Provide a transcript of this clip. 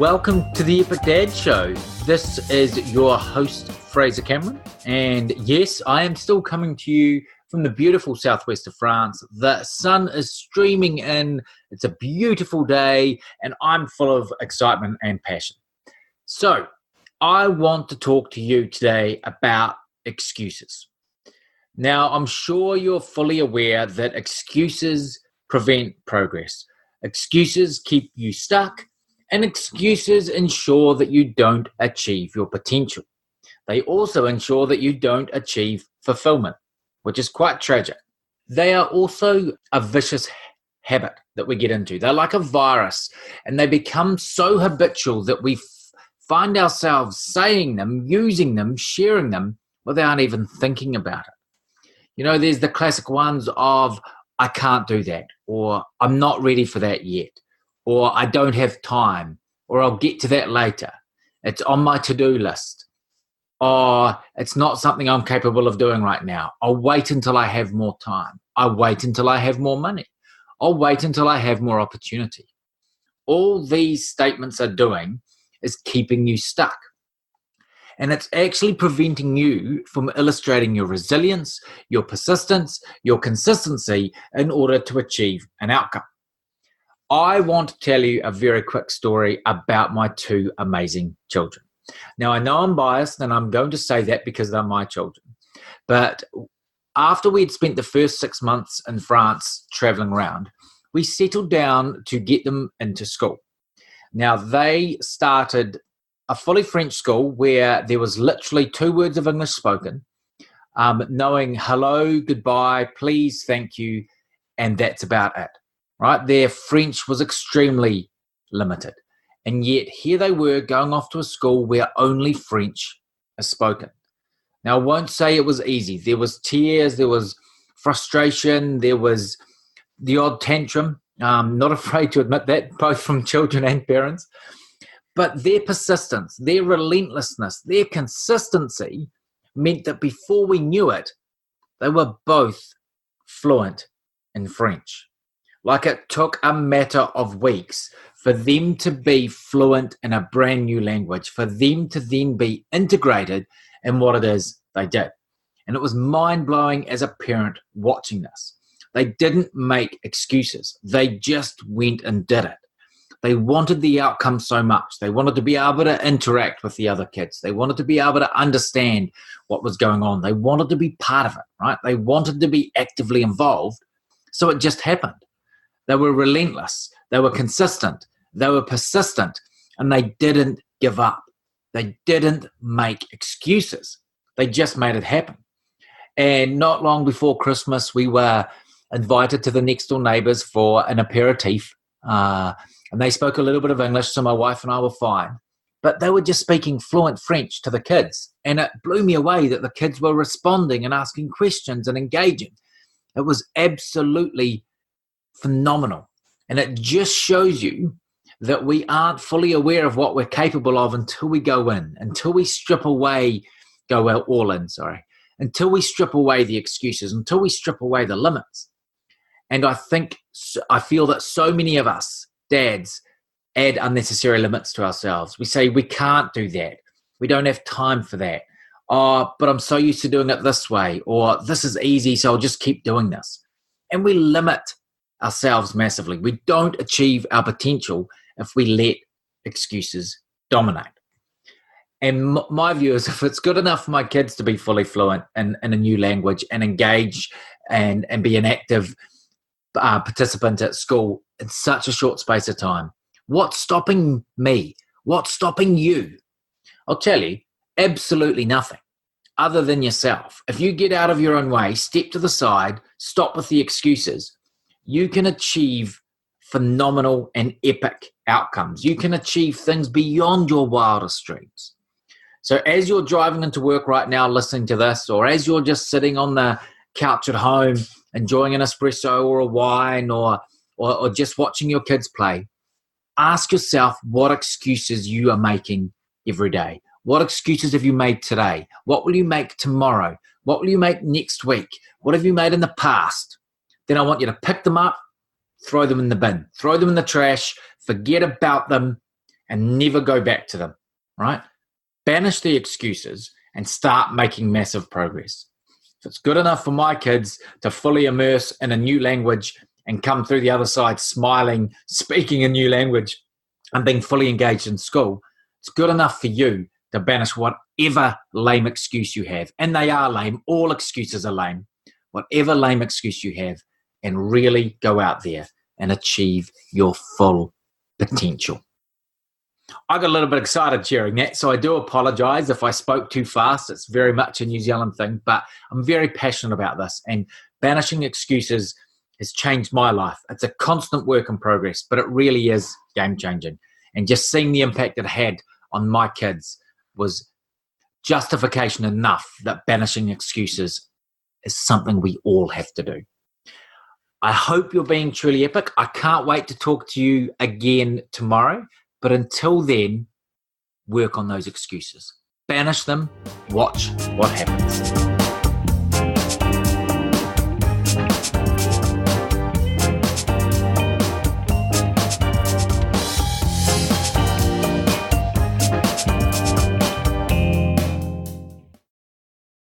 Welcome to the Epic Dad Show. This is your host, Fraser Cameron. And yes, I am still coming to you from the beautiful southwest of France. The sun is streaming in. It's a beautiful day, and I'm full of excitement and passion. So, I want to talk to you today about excuses. Now, I'm sure you're fully aware that excuses prevent progress. Excuses keep you stuck, and excuses ensure that you don't achieve your potential. They also ensure that you don't achieve fulfillment, which is quite tragic. They are also a vicious habit that we get into. They're like a virus, and they become so habitual that we find ourselves saying them, using them, sharing them without even thinking about it. You know, there's the classic ones of, I can't do that, or I'm not ready for that yet, or I don't have time, or I'll get to that later. It's on my to-do list, or it's not something I'm capable of doing right now. I'll wait until I have more time. I'll wait until I have more money. I'll wait until I have more opportunity. All these statements are doing is keeping you stuck. And it's actually preventing you from illustrating your resilience, your persistence, your consistency in order to achieve an outcome. I want to tell you a very quick story about my two amazing children. Now, I know I'm biased, and I'm going to say that because they're my children. But after we'd spent the first 6 months in France traveling around, we settled down to get them into school. Now, they started a fully French school where there was literally 2 words of English spoken, knowing hello, goodbye, please, thank you, and that's about it, right? Their French was extremely limited. And yet here they were going off to a school where only French is spoken. Now, I won't say it was easy. There was tears, there was frustration, there was the odd tantrum. Not afraid to admit that, both from children and parents. But their persistence, their relentlessness, their consistency meant that before we knew it, they were both fluent in French. Like it took a matter of weeks for them to be fluent in a brand new language, for them to then be integrated in what it is they did. And it was mind-blowing as a parent watching this. They didn't make excuses. They just went and did it. They wanted the outcome so much. They wanted to be able to interact with the other kids. They wanted to be able to understand what was going on. They wanted to be part of it, right? They wanted to be actively involved. So it just happened. They were relentless. They were consistent. They were persistent. And they didn't give up. They didn't make excuses. They just made it happen. And not long before Christmas, we were invited to the next door neighbors for an aperitif. And they spoke a little bit of English, so my wife and I were fine. But they were just speaking fluent French to the kids. And it blew me away that the kids were responding and asking questions and engaging. It was absolutely phenomenal. And it just shows you that we aren't fully aware of what we're capable of until we go in, until we strip away, until we strip away the excuses, until we strip away the limits. And I feel that so many of us, dads, add unnecessary limits to ourselves. We say, we can't do that. We don't have time for that. Oh, but I'm so used to doing it this way. Or this is easy, so I'll just keep doing this. And we limit ourselves massively. We don't achieve our potential if we let excuses dominate. And my view is, if it's good enough for my kids to be fully fluent in a new language and engage and be an active participant at school in such a short space of time, what's stopping me? What's stopping you? I'll tell you, absolutely nothing other than yourself. If you get out of your own way, step to the side, stop with the excuses, you can achieve phenomenal and epic outcomes. You can achieve things beyond your wildest dreams. So as you're driving into work right now listening to this, or as you're just sitting on the couch at home enjoying an espresso or a wine, or just watching your kids play, ask yourself what excuses you are making every day. What excuses have you made today? What will you make tomorrow? What will you make next week? What have you made in the past? Then I want you to pick them up, throw them in the bin, throw them in the trash, forget about them, and never go back to them, right? Banish the excuses and start making massive progress. If it's good enough for my kids to fully immerse in a new language and come through the other side smiling, speaking a new language, and being fully engaged in school, it's good enough for you to banish whatever lame excuse you have. And they are lame. All excuses are lame. Whatever lame excuse you have, and really go out there and achieve your full potential. I got a little bit excited sharing that, so I do apologize if I spoke too fast. It's very much a New Zealand thing, but I'm very passionate about this, and banishing excuses has changed my life. It's a constant work in progress, but it really is game-changing. And just seeing the impact it had on my kids was justification enough that banishing excuses is something we all have to do. I hope you're being truly epic. I can't wait to talk to you again tomorrow. But until then, work on those excuses. Banish them. Watch what happens.